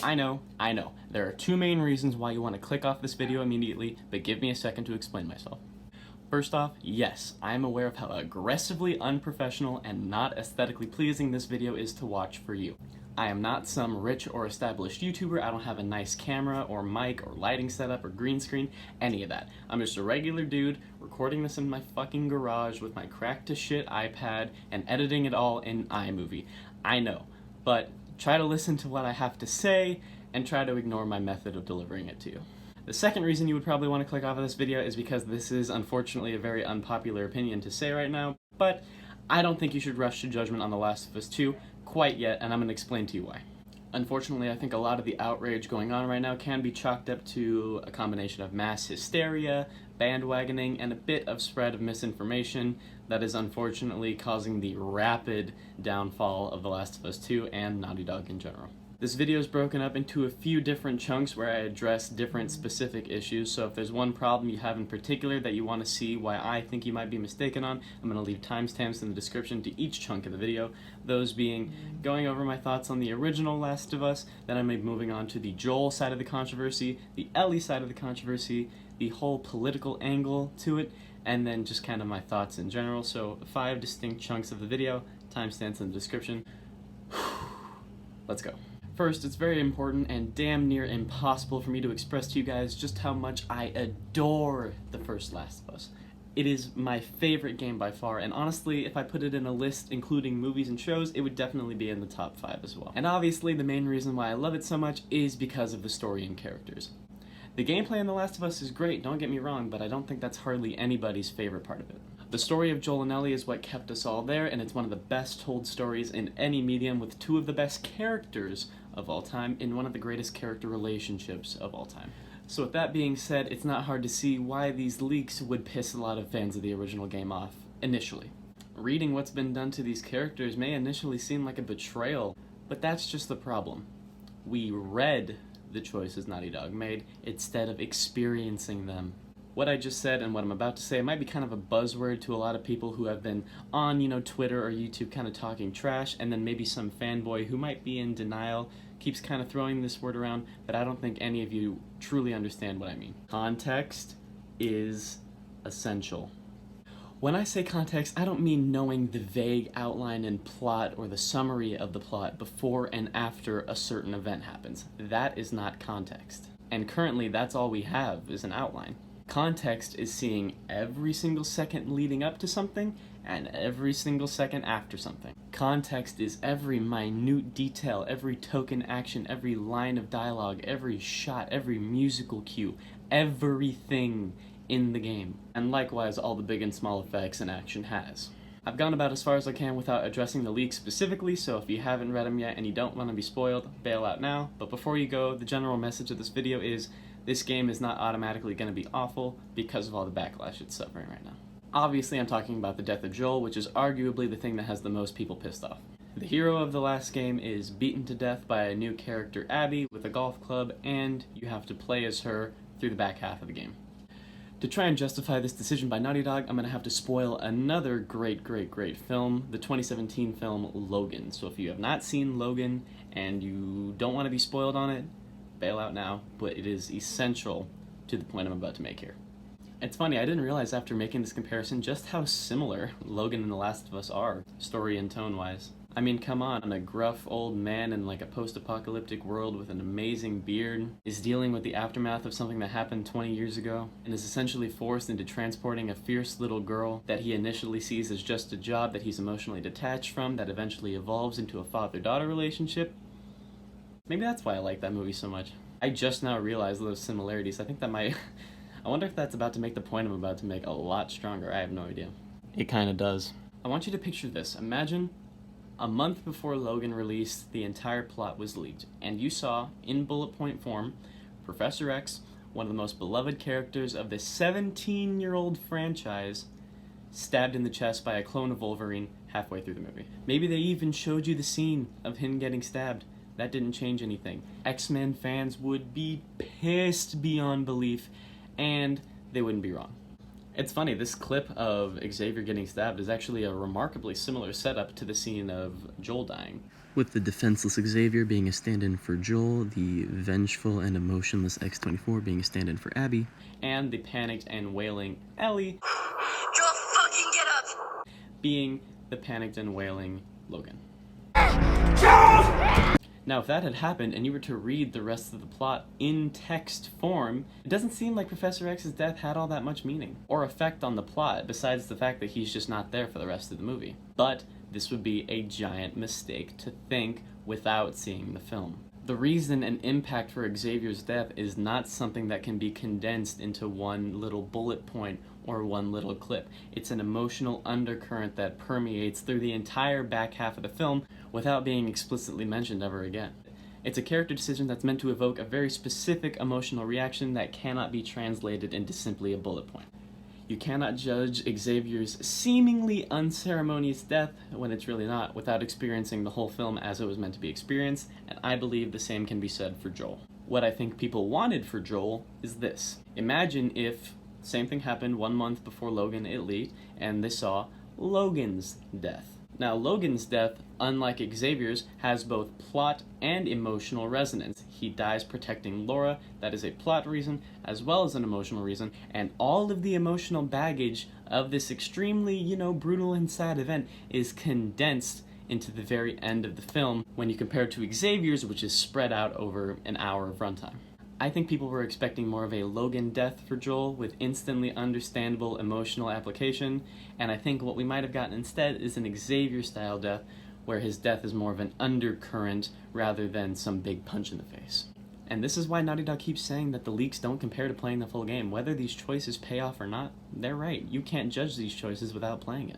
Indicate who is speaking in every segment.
Speaker 1: I know. There are two main reasons why you want to click off this video immediately, but give me a second to explain myself. First off, yes, I am aware of how aggressively unprofessional and not aesthetically pleasing this video is to watch for you. I am not some rich or established YouTuber. I don't have a nice camera or mic or lighting setup or green screen, any of that. I'm just a regular dude recording this in my fucking garage with my cracked to shit iPad and editing it all in iMovie. I know, but try to listen to what I have to say and try to ignore my method of delivering it to you. The second reason you would probably want to click off of this video is because this is unfortunately a very unpopular opinion to say right now, but I don't think you should rush to judgment on The Last of Us 2 quite yet, and I'm going to explain to you why. Unfortunately, I think a lot of the outrage going on right now can be chalked up to a combination of mass hysteria, bandwagoning, and a bit of spread of misinformation that is unfortunately causing the rapid downfall of The Last of Us 2 and Naughty Dog in general. This video is broken up into a few different chunks where I address different specific issues, so if there's one problem you have in particular that you want to see why I think you might be mistaken on, I'm going to leave timestamps in the description to each chunk of the video, those being going over my thoughts on the original Last of Us, then I may be moving on to the Joel side of the controversy, the Ellie side of the controversy, the whole political angle to it, and then just kind of my thoughts in general. So 5 distinct chunks of the video, timestamps in the description. Let's go. First, it's very important and damn near impossible for me to express to you guys just how much I adore the first Last of Us. It is my favorite game by far, and honestly, if I put it in a list including movies and shows, it would definitely be in the top 5 as well. And obviously, the main reason why I love it so much is because of the story and characters. The gameplay in The Last of Us is great, don't get me wrong, but I don't think that's hardly anybody's favorite part of it. The story of Joel and Ellie is what kept us all there, and it's one of the best told stories in any medium with 2 of the best characters of all time in one of the greatest character relationships of all time. So with that being said, it's not hard to see why these leaks would piss a lot of fans of the original game off, initially. Reading what's been done to these characters may initially seem like a betrayal, but that's just the problem. We read the choices Naughty Dog made instead of experiencing them. What I just said and what I'm about to say might be kind of a buzzword to a lot of people who have been on, Twitter or YouTube kind of talking trash, and then maybe some fanboy who might be in denial keeps kind of throwing this word around, but I don't think any of you truly understand what I mean. Context is essential. When I say context, I don't mean knowing the vague outline and plot or the summary of the plot before and after a certain event happens. That is not context. And currently, that's all we have is an outline. Context is seeing every single second leading up to something and every single second after something. Context is every minute detail, every token action, every line of dialogue, every shot, every musical cue, everything in the game. And likewise, all the big and small effects an action has. I've gone about as far as I can without addressing the leaks specifically, so if you haven't read them yet and you don't want to be spoiled, bail out now. But before you go, the general message of this video is this game is not automatically going to be awful because of all the backlash it's suffering right now. Obviously, I'm talking about the death of Joel, which is arguably the thing that has the most people pissed off. The hero of the last game is beaten to death by a new character, Abby, with a golf club, and you have to play as her through the back half of the game. To try and justify this decision by Naughty Dog, I'm going to have to spoil another great film, the 2017 film Logan. So if you have not seen Logan and you don't want to be spoiled on it, bail out now, but it is essential to the point I'm about to make here. It's funny, I didn't realize after making this comparison just how similar Logan and The Last of Us are, story and tone-wise. I mean, come on, a gruff old man in like a post-apocalyptic world with an amazing beard is dealing with the aftermath of something that happened 20 years ago and is essentially forced into transporting a fierce little girl that he initially sees as just a job that he's emotionally detached from that eventually evolves into a father-daughter relationship. Maybe that's why I like that movie so much. I just now realized those similarities. I think that might... I wonder if that's about to make the point I'm about to make a lot stronger. I have no idea. It kinda does. I want you to picture this. Imagine a month before Logan released, the entire plot was leaked, and you saw, in bullet point form, Professor X, one of the most beloved characters of the 17-year-old franchise, stabbed in the chest by a clone of Wolverine halfway through the movie. Maybe they even showed you the scene of him getting stabbed. That didn't change anything. X-Men fans would be pissed beyond belief, and they wouldn't be wrong. It's funny, this clip of Xavier getting stabbed is actually a remarkably similar setup to the scene of Joel dying. With the defenseless Xavier being a stand-in for Joel, the vengeful and emotionless X-24 being a stand-in for Abby, and the panicked and wailing Ellie
Speaker 2: Joel, fucking get up!
Speaker 1: being the panicked and wailing Logan.
Speaker 2: Joel!
Speaker 1: Now, if that had happened and you were to read the rest of the plot in text form, it doesn't seem like Professor X's death had all that much meaning or effect on the plot, besides the fact that he's just not there for the rest of the movie. But this would be a giant mistake to think without seeing the film. The reason and impact for Xavier's death is not something that can be condensed into one little bullet point or one little clip. It's an emotional undercurrent that permeates through the entire back half of the film without being explicitly mentioned ever again. It's a character decision that's meant to evoke a very specific emotional reaction that cannot be translated into simply a bullet point. You cannot judge Xavier's seemingly unceremonious death, when it's really not, without experiencing the whole film as it was meant to be experienced, and I believe the same can be said for Joel. What I think people wanted for Joel is this. Imagine if same thing happened 1 month before Logan Ellie, and they saw Logan's death. Now, Logan's death, unlike Xavier's, has both plot and emotional resonance. He dies protecting Laura, that is a plot reason, as well as an emotional reason, and all of the emotional baggage of this extremely, brutal and sad event is condensed into the very end of the film when you compare it to Xavier's, which is spread out over an hour of runtime. I think people were expecting more of a Logan death for Joel with instantly understandable emotional application, and I think what we might have gotten instead is an Xavier-style death where his death is more of an undercurrent rather than some big punch in the face. And this is why Naughty Dog keeps saying that the leaks don't compare to playing the full game. Whether these choices pay off or not, they're right. You can't judge these choices without playing it.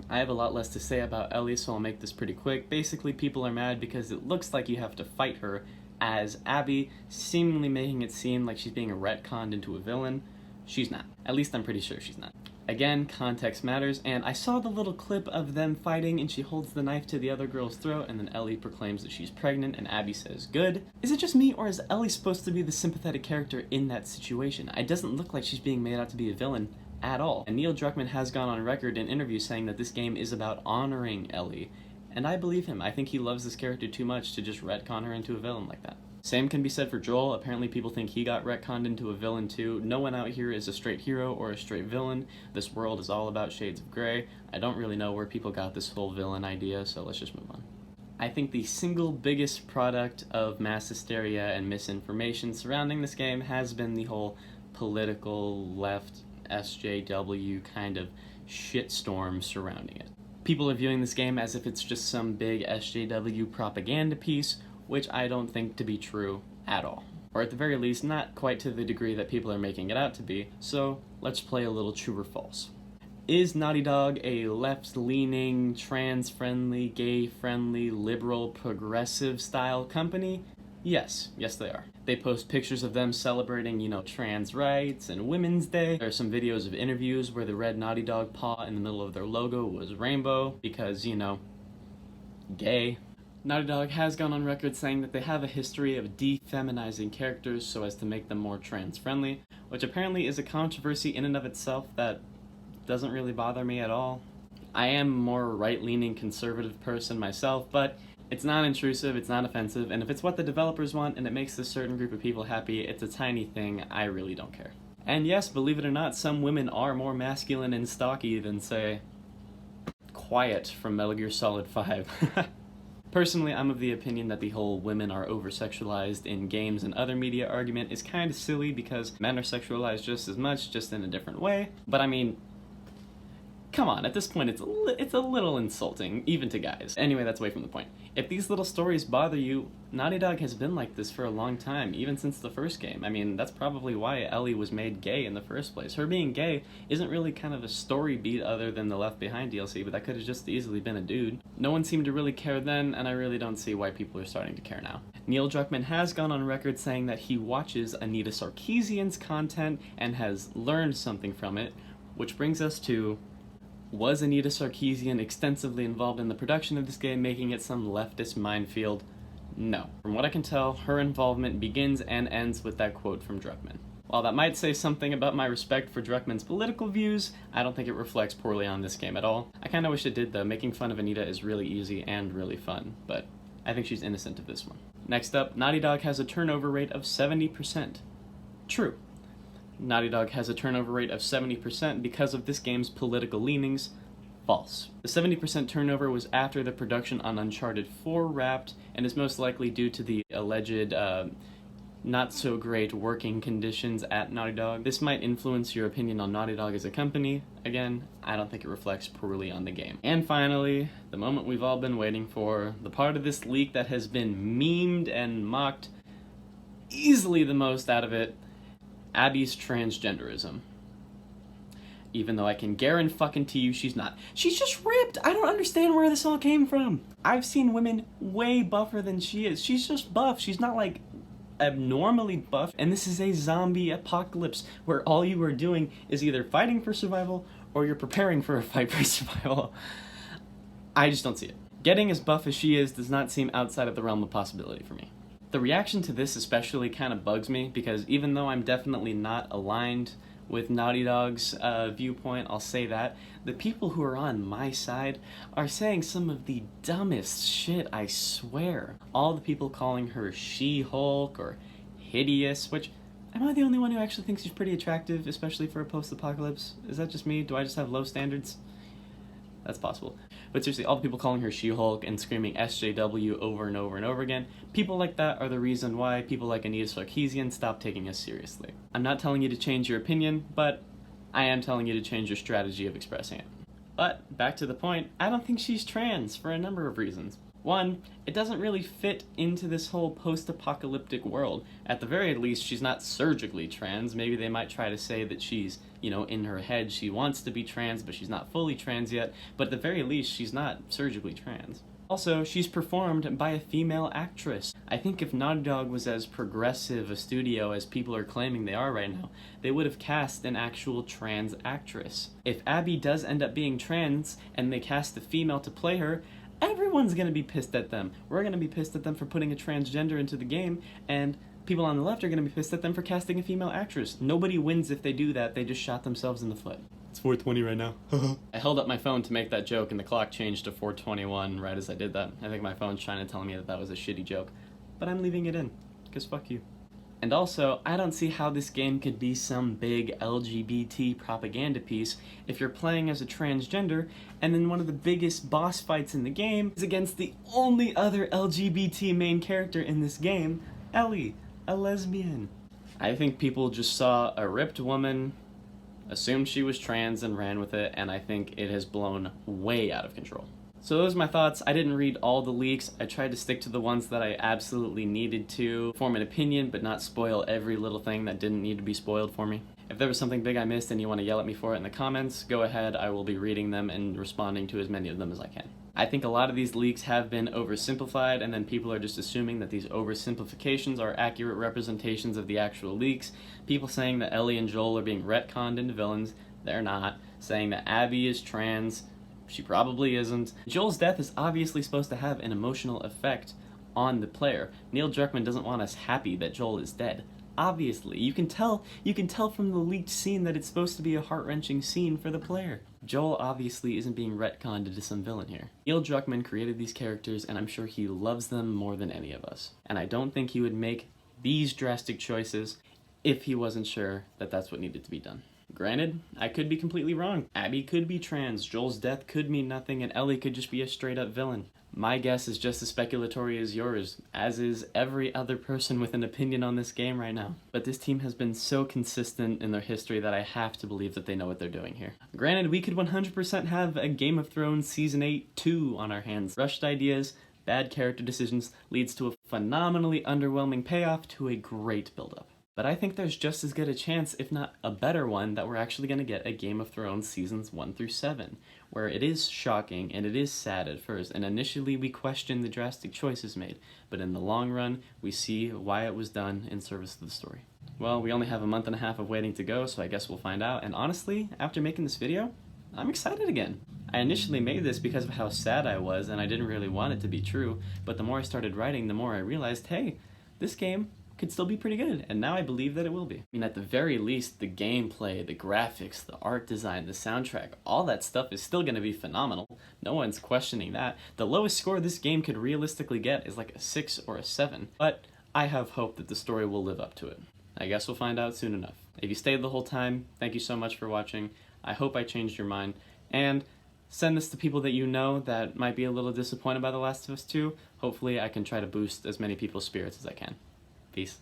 Speaker 1: I have a lot less to say about Ellie, so I'll make this pretty quick. Basically, people are mad because it looks like you have to fight her as Abby, seemingly making it seem like she's being retconned into a villain. She's not. At least I'm pretty sure she's not. Again, context matters, and I saw the little clip of them fighting and she holds the knife to the other girl's throat and then Ellie proclaims that she's pregnant and Abby says, good. Is it just me, or is Ellie supposed to be the sympathetic character in that situation? It doesn't look like she's being made out to be a villain at all. And Neil Druckmann has gone on record in interviews saying that this game is about honoring Ellie. And I believe him. I think he loves this character too much to just retcon her into a villain like that. Same can be said for Joel. Apparently people think he got retconned into a villain too. No one out here is a straight hero or a straight villain. This world is all about shades of gray. I don't really know where people got this whole villain idea, so let's just move on. I think the single biggest product of mass hysteria and misinformation surrounding this game has been the whole political left SJW kind of shitstorm surrounding it. People are viewing this game as if it's just some big SJW propaganda piece, which I don't think to be true at all. Or at the very least, not quite to the degree that people are making it out to be, so let's play a little true or false. Is Naughty Dog a left-leaning, trans-friendly, gay-friendly, liberal, progressive-style company? Yes they are. They post pictures of them celebrating, trans rights and Women's Day. There are some videos of interviews where the red Naughty Dog paw in the middle of their logo was rainbow because, gay. Naughty Dog has gone on record saying that they have a history of defeminizing characters so as to make them more trans-friendly, which apparently is a controversy in and of itself that doesn't really bother me at all. I am a more right-leaning conservative person myself, but it's not intrusive, it's not offensive, and if it's what the developers want and it makes a certain group of people happy, it's a tiny thing, I really don't care. And yes, believe it or not, some women are more masculine and stocky than, say, Quiet from Metal Gear Solid 5. Personally, I'm of the opinion that the whole women are over-sexualized in games and other media argument is kind of silly because men are sexualized just as much, just in a different way. But I mean, come on, at this point it's a little insulting, even to guys. Anyway, that's away from the point. If these little stories bother you, Naughty Dog has been like this for a long time, even since the first game. I mean, that's probably why Ellie was made gay in the first place. Her being gay isn't really kind of a story beat other than the Left Behind DLC, but that could have just easily been a dude. No one seemed to really care then, and I really don't see why people are starting to care now. Neil Druckmann has gone on record saying that he watches Anita Sarkeesian's content and has learned something from it, which brings us to: was Anita Sarkeesian extensively involved in the production of this game, making it some leftist minefield? No. From what I can tell, her involvement begins and ends with that quote from Druckmann. While that might say something about my respect for Druckmann's political views, I don't think it reflects poorly on this game at all. I kinda wish it did though. Making fun of Anita is really easy and really fun, but I think she's innocent of this one. Next up, Naughty Dog has a turnover rate of 70%. True. Naughty Dog has a turnover rate of 70% because of this game's political leanings. False. The 70% turnover was after the production on Uncharted 4 wrapped, and is most likely due to the alleged not so great working conditions at Naughty Dog. This might influence your opinion on Naughty Dog as a company. Again, I don't think it reflects poorly on the game. And finally, the moment we've all been waiting for, the part of this leak that has been memed and mocked easily the most out of it, Abby's transgenderism. Even though I can guarantee you she's not. She's just ripped! I don't understand where this all came from. I've seen women way buffer than she is. She's just buff. She's not like abnormally buff. And this is a zombie apocalypse where all you are doing is either fighting for survival or you're preparing for a fight for survival. I just don't see it. Getting as buff as she is does not seem outside of the realm of possibility for me. The reaction to this especially kind of bugs me because even though I'm definitely not aligned with Naughty Dog's viewpoint, I'll say that, the people who are on my side are saying some of the dumbest shit, I swear. All the people calling her She-Hulk or hideous, which, am I the only one who actually thinks she's pretty attractive, especially for a post-apocalypse? Is that just me? Do I just have low standards? That's possible. But seriously, all the people calling her She-Hulk and screaming SJW over and over and over again, people like that are the reason why people like Anita Sarkeesian stop taking us seriously. I'm not telling you to change your opinion, but I am telling you to change your strategy of expressing it. But, back to the point, I don't think she's trans for a number of reasons. One, it doesn't really fit into this whole post-apocalyptic world. At the very least, she's not surgically trans. Maybe they might try to say that she's, in her head she wants to be trans, but she's not fully trans yet. But at the very least, she's not surgically trans. Also, she's performed by a female actress. I think if Naughty Dog was as progressive a studio as people are claiming they are right now, they would have cast an actual trans actress. If Abby does end up being trans, and they cast a female to play her, everyone's gonna be pissed at them. We're gonna be pissed at them for putting a transgender into the game, and people on the left are gonna be pissed at them for casting a female actress. Nobody wins if they do that, they just shot themselves in the foot. It's 4:20 right now. I held up my phone to make that joke and the clock changed to 4:21 right as I did that. I think my phone's trying to tell me that that was a shitty joke. But I'm leaving it in, because fuck you. And also, I don't see how this game could be some big LGBT propaganda piece if you're playing as a transgender, and then one of the biggest boss fights in the game is against the only other LGBT main character in this game, Ellie, a lesbian. I think people just saw a ripped woman, assumed she was trans, and ran with it, and I think it has blown way out of control. So those are my thoughts. I didn't read all the leaks. I tried to stick to the ones that I absolutely needed to form an opinion, but not spoil every little thing that didn't need to be spoiled for me. If there was something big I missed and you want to yell at me for it in the comments, go ahead. I will be reading them and responding to as many of them as I can. I think a lot of these leaks have been oversimplified, and then people are just assuming that these oversimplifications are accurate representations of the actual leaks. People saying that Ellie and Joel are being retconned into villains. They're not. Saying that Abby is trans. She probably isn't. Joel's death is obviously supposed to have an emotional effect on the player. Neil Druckmann doesn't want us happy that Joel is dead. Obviously. You can tell from the leaked scene that it's supposed to be a heart-wrenching scene for the player. Joel obviously isn't being retconned into some villain here. Neil Druckmann created these characters, and I'm sure he loves them more than any of us. And I don't think he would make these drastic choices if he wasn't sure that that's what needed to be done. Granted, I could be completely wrong. Abby could be trans, Joel's death could mean nothing, and Ellie could just be a straight-up villain. My guess is just as speculatory as yours, as is every other person with an opinion on this game right now. But this team has been so consistent in their history that I have to believe that they know what they're doing here. Granted, we could 100% have a Game of Thrones Season 8-2 on our hands. Rushed ideas, bad character decisions leads to a phenomenally underwhelming payoff to a great build-up. But I think there's just as good a chance, if not a better one, that we're actually going to get a Game of Thrones Seasons 1-7, where it is shocking and it is sad at first, and initially we question the drastic choices made, but in the long run, we see why it was done in service of the story. Well, we only have a month and a half of waiting to go, so I guess we'll find out, and honestly, after making this video, I'm excited again. I initially made this because of how sad I was, and I didn't really want it to be true, but the more I started writing, the more I realized, hey, this game could still be pretty good, and now I believe that it will be. I mean, at the very least, the gameplay, the graphics, the art design, the soundtrack, all that stuff is still going to be phenomenal. No one's questioning that. The lowest score this game could realistically get is like a 6 or a 7, but I have hope that the story will live up to it. I guess we'll find out soon enough. If you stayed the whole time, thank you so much for watching. I hope I changed your mind, and send this to people that you know that might be a little disappointed by The Last of Us 2. Hopefully I can try to boost as many people's spirits as I can. Peace.